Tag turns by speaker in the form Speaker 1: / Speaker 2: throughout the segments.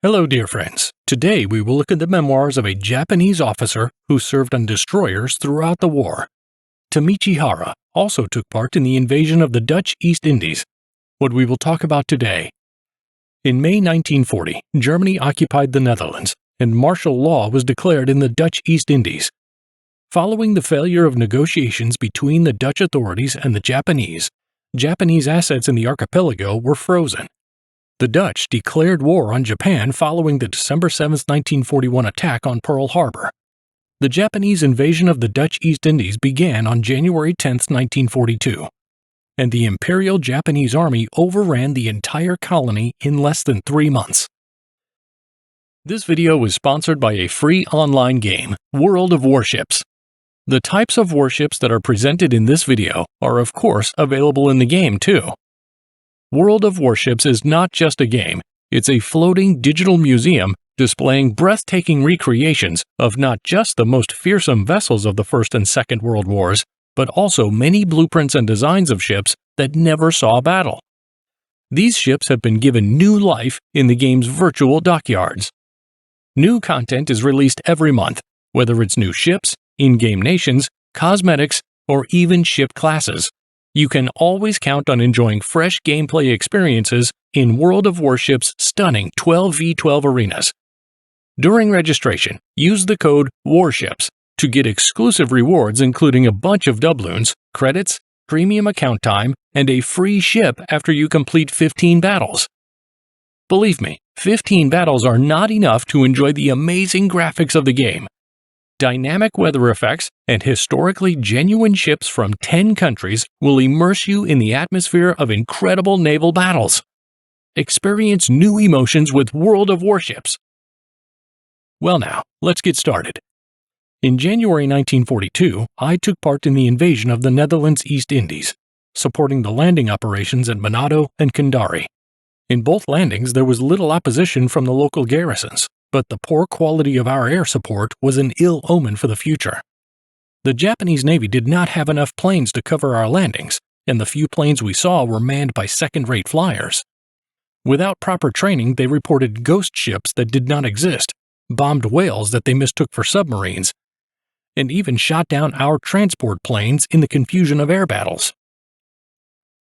Speaker 1: Hello, dear friends. Today we will look at the memoirs of a Japanese officer who served on destroyers throughout the war. Tamichi Hara also took part in the invasion of the Dutch East Indies. What we will talk about today. In May 1940, Germany occupied the Netherlands, and martial law was declared in the Dutch East Indies. Following the failure of negotiations between the Dutch authorities and the Japanese assets in the archipelago were frozen. The Dutch declared war on Japan following the December 7, 1941 attack on Pearl Harbor. The Japanese invasion of the Dutch East Indies began on January 10, 1942, and the Imperial Japanese Army overran the entire colony in less than 3 months. This video is sponsored by a free online game, World of Warships. The types of warships that are presented in this video are of course available in the game too. World of Warships is not just a game, it's a floating digital museum displaying breathtaking recreations of not just the most fearsome vessels of the First and Second World Wars, but also many blueprints and designs of ships that never saw battle. These ships have been given new life in the game's virtual dockyards. New content is released every month, whether it's new ships, in-game nations, cosmetics, or even ship classes. You can always count on enjoying fresh gameplay experiences in World of Warships' stunning 12v12 arenas. During registration, use the code WARSHIPS to get exclusive rewards including a bunch of doubloons, credits, premium account time, and a free ship after you complete 15 battles. Believe me, 15 battles are not enough to enjoy the amazing graphics of the game. Dynamic weather effects and historically genuine ships from 10 countries will immerse you in the atmosphere of incredible naval battles. Experience new emotions with World of Warships. Well now, let's get started. In January 1942, I took part in the invasion of the Netherlands East Indies, supporting the landing operations at Manado and Kundari. In both landings there was little opposition from the local garrisons, but the poor quality of our air support was an ill omen for the future. The Japanese Navy did not have enough planes to cover our landings, and the few planes we saw were manned by second-rate flyers. Without proper training, they reported ghost ships that did not exist, bombed whales that they mistook for submarines, and even shot down our transport planes in the confusion of air battles.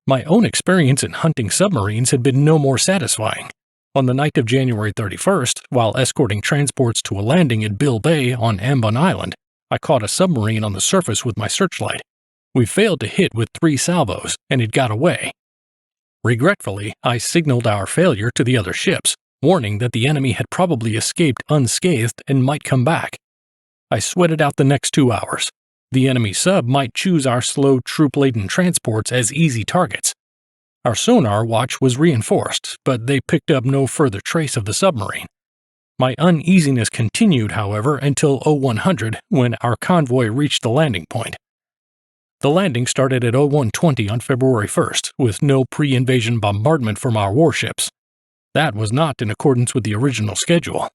Speaker 1: My own experience in hunting submarines had been no more satisfying. On the night of January 31st, while escorting transports to a landing at Bill Bay on Ambon Island, I caught a submarine on the surface with my searchlight. We failed to hit with 3 salvos, and it got away. Regretfully, I signaled our failure to the other ships, warning that the enemy had probably escaped unscathed and might come back. I sweated out the next 2 hours. The enemy sub might choose our slow troop-laden transports as easy targets. Our sonar watch was reinforced, but they picked up no further trace of the submarine. My uneasiness continued, however, until 0100 when our convoy reached the landing point. The landing started at 0120 on February 1st, with no pre-invasion bombardment from our warships. That was not in accordance with the original schedule.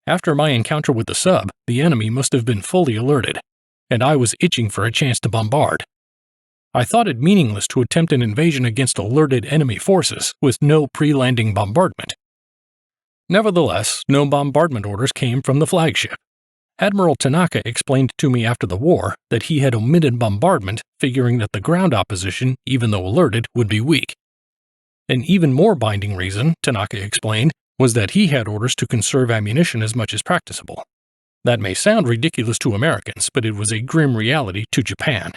Speaker 1: After my encounter with the sub, the enemy must have been fully alerted, and I was itching for a chance to bombard. I thought it meaningless to attempt an invasion against alerted enemy forces with no pre-landing bombardment. Nevertheless, no bombardment orders came from the flagship. Admiral Tanaka explained to me after the war that he had omitted bombardment, figuring that the ground opposition, even though alerted, would be weak. An even more binding reason, Tanaka explained, was that he had orders to conserve ammunition as much as practicable. That may sound ridiculous to Americans, but it was a grim reality to Japan.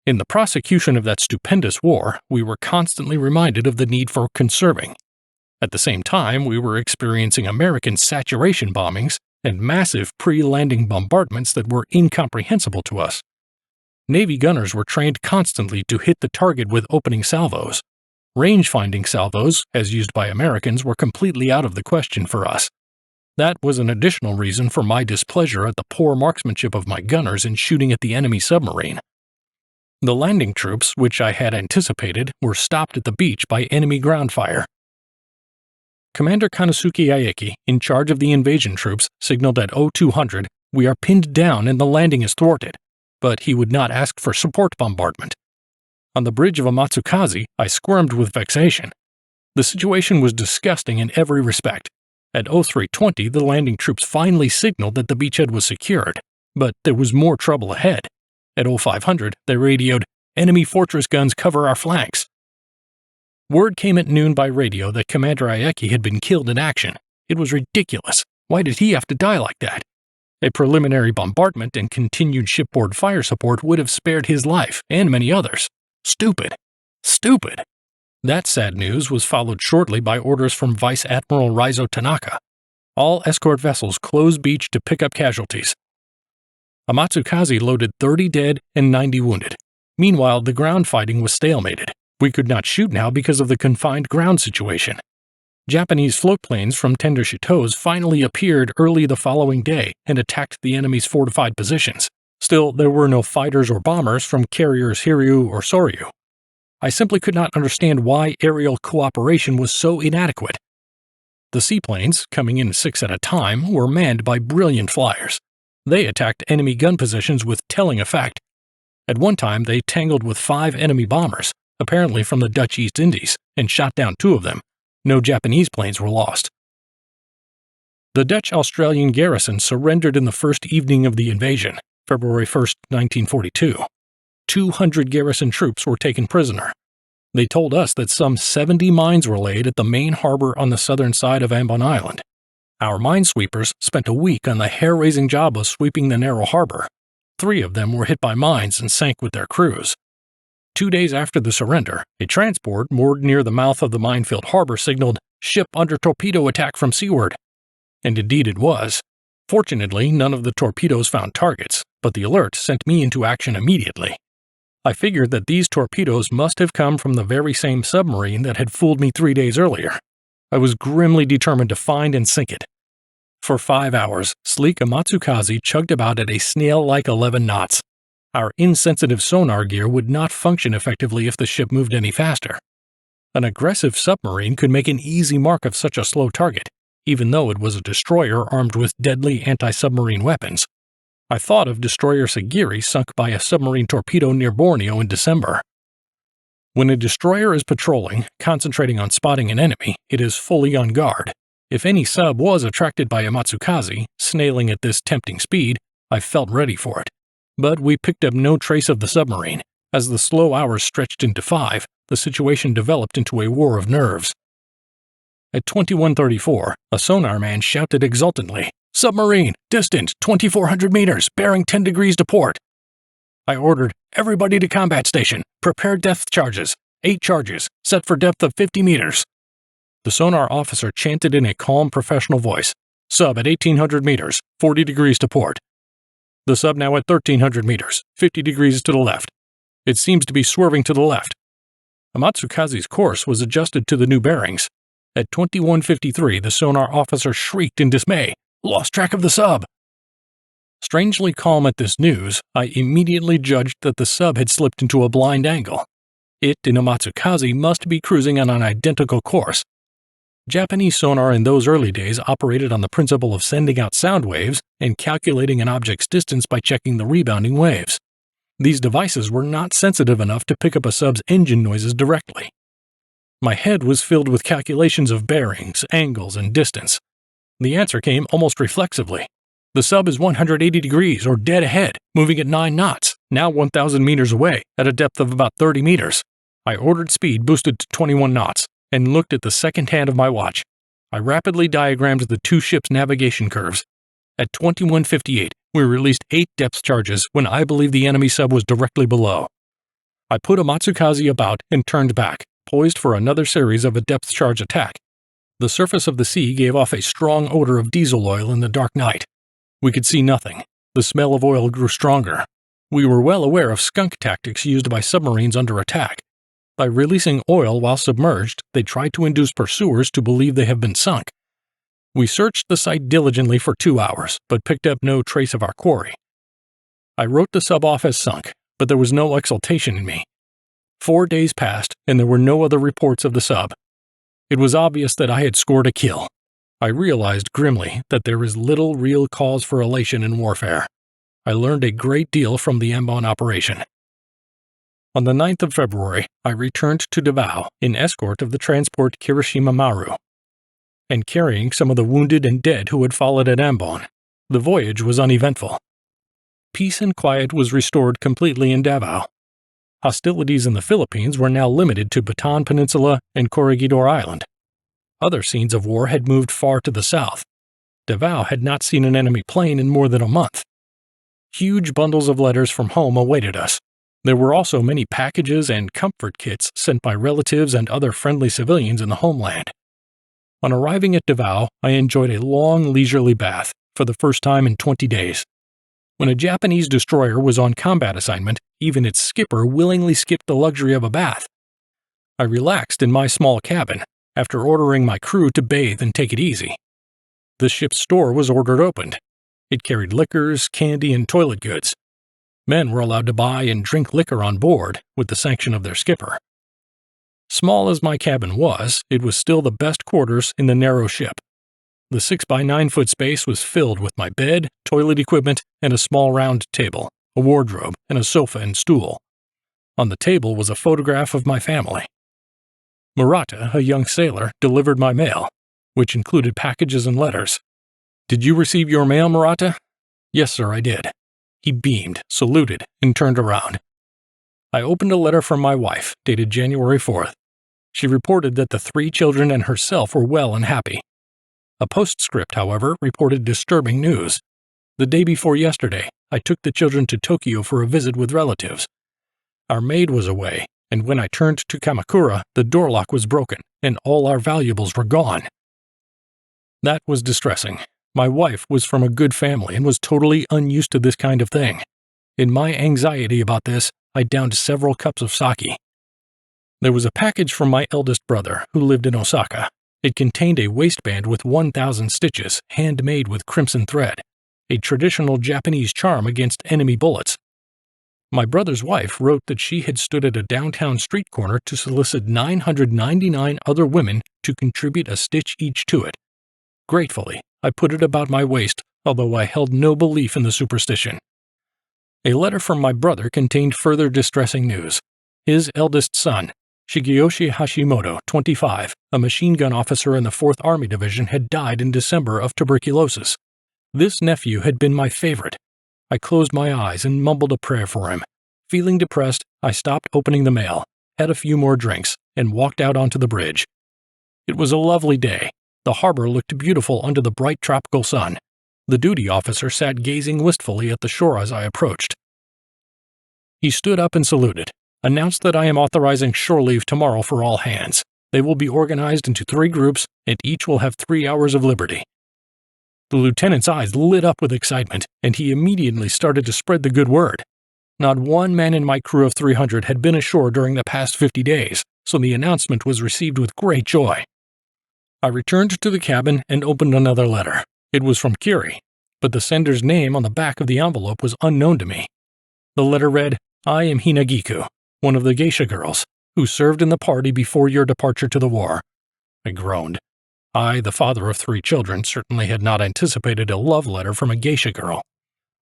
Speaker 1: In the prosecution of that stupendous war, we were constantly reminded of the need for conserving. At the same time, we were experiencing American saturation bombings and massive pre-landing bombardments that were incomprehensible to us. Navy gunners were trained constantly to hit the target with opening salvos. Range-finding salvos, as used by Americans, were completely out of the question for us. That was an additional reason for my displeasure at the poor marksmanship of my gunners in shooting at the enemy submarine. The landing troops, which I had anticipated, were stopped at the beach by enemy ground fire. Commander Konosuke Aeki, in charge of the invasion troops, signaled at 0200, "We are pinned down and the landing is thwarted," but he would not ask for support bombardment. On the bridge of Amatsukaze, I squirmed with vexation. The situation was disgusting in every respect. At 0320, the landing troops finally signaled that the beachhead was secured, but there was more trouble ahead. At 0500, they radioed, "Enemy fortress guns cover our flanks." Word came at noon by radio that Commander Aeki had been killed in action. It was ridiculous. Why did he have to die like that? A preliminary bombardment and continued shipboard fire support would have spared his life and many others. Stupid. Stupid. That sad news was followed shortly by orders from Vice Admiral Raizo Tanaka. All escort vessels closed beach to pick up casualties. Amatsukaze loaded 30 dead and 90 wounded. Meanwhile, the ground fighting was stalemated. We could not shoot now because of the confined ground situation. Japanese float planes from tender chateaus finally appeared early the following day and attacked the enemy's fortified positions. Still, there were no fighters or bombers from carriers Hiryu or Soryu. I simply could not understand why aerial cooperation was so inadequate. The seaplanes, coming in 6 at a time, were manned by brilliant flyers. They attacked enemy gun positions with telling effect. At one time, they tangled with 5 enemy bombers, apparently from the Dutch East Indies, and shot down 2 of them. No Japanese planes were lost. The Dutch-Australian garrison surrendered in the first evening of the invasion, February 1, 1942. 200 garrison troops were taken prisoner. They told us that some 70 mines were laid at the main harbor on the southern side of Ambon Island. Our minesweepers spent a week on the hair-raising job of sweeping the narrow harbor. 3 of them were hit by mines and sank with their crews. 2 days after the surrender, a transport moored near the mouth of the minefield harbor signaled, "Ship under torpedo attack from seaward." And indeed it was. Fortunately, none of the torpedoes found targets, but the alert sent me into action immediately. I figured that these torpedoes must have come from the very same submarine that had fooled me 3 days earlier. I was grimly determined to find and sink it. For 5 hours, sleek Amatsukaze chugged about at a snail-like 11 knots. Our insensitive sonar gear would not function effectively if the ship moved any faster. An aggressive submarine could make an easy mark of such a slow target, even though it was a destroyer armed with deadly anti-submarine weapons. I thought of destroyer Sagiri sunk by a submarine torpedo near Borneo in December. When a destroyer is patrolling, concentrating on spotting an enemy, it is fully on guard. If any sub was attracted by Amatsukaze, snailing at this tempting speed, I felt ready for it. But we picked up no trace of the submarine. As the slow hours stretched into 5, the situation developed into a war of nerves. At 21:34, a sonar man shouted exultantly, "Submarine, distant 2,400 meters, bearing 10 degrees to port." I ordered, "Everybody to combat station, prepare depth charges, 8 charges, set for depth of 50 meters." The sonar officer chanted in a calm professional voice, "Sub at 1,800 meters, 40 degrees to port. The sub now at 1,300 meters, 50 degrees to the left. It seems to be swerving to the left." Amatsukaze's course was adjusted to the new bearings. At 21:53, the sonar officer shrieked in dismay, "Lost track of the sub!" Strangely calm at this news, I immediately judged that the sub had slipped into a blind angle. It and Amatsukaze must be cruising on an identical course. Japanese sonar in those early days operated on the principle of sending out sound waves and calculating an object's distance by checking the rebounding waves. These devices were not sensitive enough to pick up a sub's engine noises directly. My head was filled with calculations of bearings, angles, and distance. The answer came almost reflexively. The sub is 180 degrees or dead ahead, moving at 9 knots, now 1,000 meters away, at a depth of about 30 meters. I ordered speed boosted to 21 knots. And looked at the second hand of my watch. I rapidly diagrammed the 2 ships' navigation curves. At 21:58, we released 8 depth charges when I believed the enemy sub was directly below. I put Amatsukaze about and turned back, poised for another series of a depth charge attack. The surface of the sea gave off a strong odor of diesel oil in the dark night. We could see nothing. The smell of oil grew stronger. We were well aware of skunk tactics used by submarines under attack. By releasing oil while submerged, they try to induce pursuers to believe they have been sunk. We searched the site diligently for 2 hours, but picked up no trace of our quarry. I wrote the sub off as sunk, but there was no exultation in me. 4 days passed, and there were no other reports of the sub. It was obvious that I had scored a kill. I realized grimly that there is little real cause for elation in warfare. I learned a great deal from the Ambon operation. On the 9th of February, I returned to Davao in escort of the transport Kirishima Maru. and carrying some of the wounded and dead who had fallen at Ambon. The voyage was uneventful. Peace and quiet was restored completely in Davao. Hostilities in the Philippines were now limited to Bataan Peninsula and Corregidor Island. Other scenes of war had moved far to the south. Davao had not seen an enemy plane in more than a month. Huge bundles of letters from home awaited us. There were also many packages and comfort kits sent by relatives and other friendly civilians in the homeland. On arriving at Davao, I enjoyed a long, leisurely bath for the first time in 20 days. When a Japanese destroyer was on combat assignment, even its skipper willingly skipped the luxury of a bath. I relaxed in my small cabin, after ordering my crew to bathe and take it easy. The ship's store was ordered opened. It carried liquors, candy, and toilet goods. Men were allowed to buy and drink liquor on board, with the sanction of their skipper. Small as my cabin was, it was still the best quarters in the narrow ship. The 6-by-9-foot space was filled with my bed, toilet equipment, and a small round table, a wardrobe, and a sofa and stool. On the table was a photograph of my family. Murata, a young sailor, delivered my mail, which included packages and letters. "Did you receive your mail, Murata?" "Yes, sir, I did." He beamed, saluted, and turned around. I opened a letter from my wife, dated January 4th. She reported that the 3 children and herself were well and happy. A postscript, however, reported disturbing news. The day before yesterday, I took the children to Tokyo for a visit with relatives. Our maid was away, and when I turned to Kamakura, the door lock was broken, and all our valuables were gone. That was distressing. My wife was from a good family and was totally unused to this kind of thing. In my anxiety about this, I downed several cups of sake. There was a package from my eldest brother, who lived in Osaka. It contained a waistband with 1,000 stitches, handmade with crimson thread, a traditional Japanese charm against enemy bullets. My brother's wife wrote that she had stood at a downtown street corner to solicit 999 other women to contribute a stitch each to it. Gratefully, I put it about my waist, although I held no belief in the superstition. A letter from my brother contained further distressing news. His eldest son, Shigeyoshi Hashimoto, 25, a machine gun officer in the 4th Army Division, had died in December of tuberculosis. This nephew had been my favorite. I closed my eyes and mumbled a prayer for him. Feeling depressed, I stopped opening the mail, had a few more drinks, and walked out onto the bridge. It was a lovely day. The harbor looked beautiful under the bright tropical sun. The duty officer sat gazing wistfully at the shore as I approached. He stood up and saluted, announced that I am authorizing shore leave tomorrow for all hands. They will be organized into 3 groups, and each will have 3 hours of liberty. The lieutenant's eyes lit up with excitement, and he immediately started to spread the good word. Not one man in my crew of 300 had been ashore during the past 50 days, so the announcement was received with great joy. I returned to the cabin and opened another letter. It was from Kiri, but the sender's name on the back of the envelope was unknown to me. The letter read, "I am Hinagiku, one of the geisha girls, who served in the party before your departure to the war." I groaned. I, the father of 3 children, certainly had not anticipated a love letter from a geisha girl.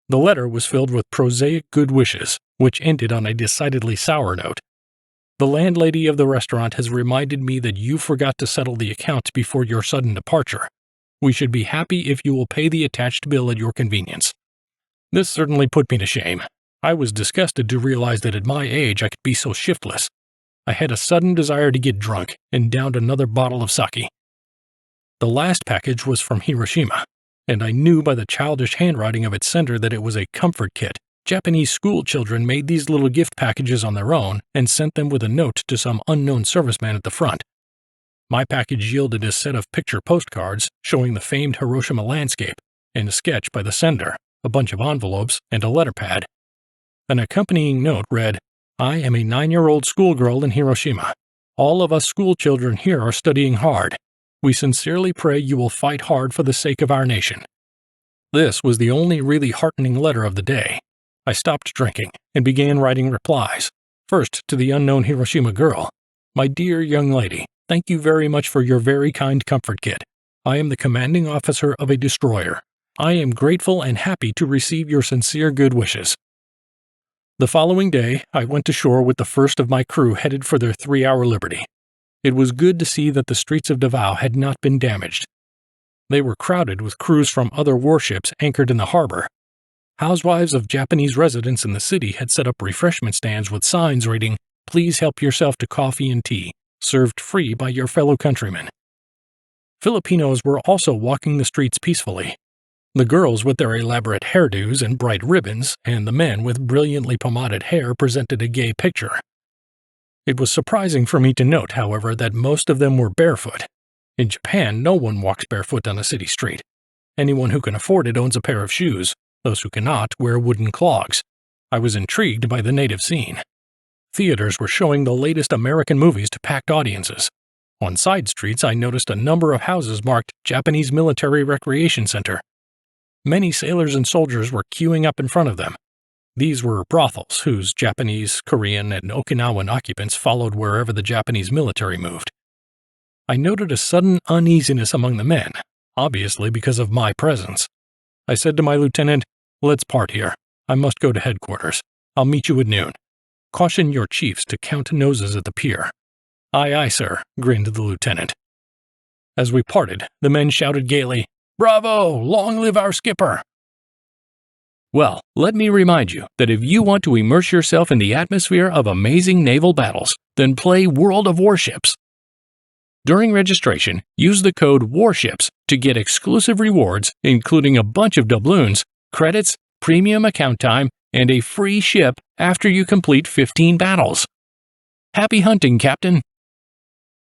Speaker 1: The letter was filled with prosaic good wishes, which ended on a decidedly sour note. "The landlady of the restaurant has reminded me that you forgot to settle the account before your sudden departure. We should be happy if you will pay the attached bill at your convenience." This certainly put me to shame. I was disgusted to realize that at my age I could be so shiftless. I had a sudden desire to get drunk and downed another bottle of sake. The last package was from Hiroshima, and I knew by the childish handwriting of its sender that it was a comfort kit. Japanese school children made these little gift packages on their own and sent them with a note to some unknown serviceman at the front. My package yielded a set of picture postcards showing the famed Hiroshima landscape, and a sketch by the sender, a bunch of envelopes, and a letter pad. An accompanying note read, "I am a 9-year-old schoolgirl in Hiroshima. All of us school children here are studying hard. We sincerely pray you will fight hard for the sake of our nation." This was the only really heartening letter of the day. I stopped drinking and began writing replies. First to the unknown Hiroshima girl. "My dear young lady, thank you very much for your very kind comfort kit. I am the commanding officer of a destroyer. I am grateful and happy to receive your sincere good wishes." The following day, I went ashore with the first of my crew headed for their 3-hour liberty. It was good to see that the streets of Davao had not been damaged. They were crowded with crews from other warships anchored in the harbor. Housewives of Japanese residents in the city had set up refreshment stands with signs reading, "Please help yourself to coffee and tea, served free by your fellow countrymen." Filipinos were also walking the streets peacefully. The girls with their elaborate hairdos and bright ribbons, and the men with brilliantly pomaded hair presented a gay picture. It was surprising for me to note, however, that most of them were barefoot. In Japan, no one walks barefoot on a city street. Anyone who can afford it owns a pair of shoes. Those who cannot wear wooden clogs. I was intrigued by the native scene. Theaters were showing the latest American movies to packed audiences. On side streets, I noticed a number of houses marked Japanese Military Recreation Center. Many sailors and soldiers were queuing up in front of them. These were brothels whose Japanese, Korean, and Okinawan occupants followed wherever the Japanese military moved. I noted a sudden uneasiness among the men, obviously because of my presence. I said to my lieutenant, "Let's part here. I must go to headquarters. I'll meet you at noon. Caution your chiefs to count noses at the pier." "Aye, aye, sir," grinned the lieutenant. As we parted, the men shouted gaily, "Bravo! Long live our skipper!" Well, let me remind you that if you want to immerse yourself in the atmosphere of amazing naval battles, then play World of Warships. During registration, use the code WARSHIPS to get exclusive rewards, including a bunch of doubloons, credits, premium account time, and a free ship after you complete 15 battles. Happy hunting, Captain!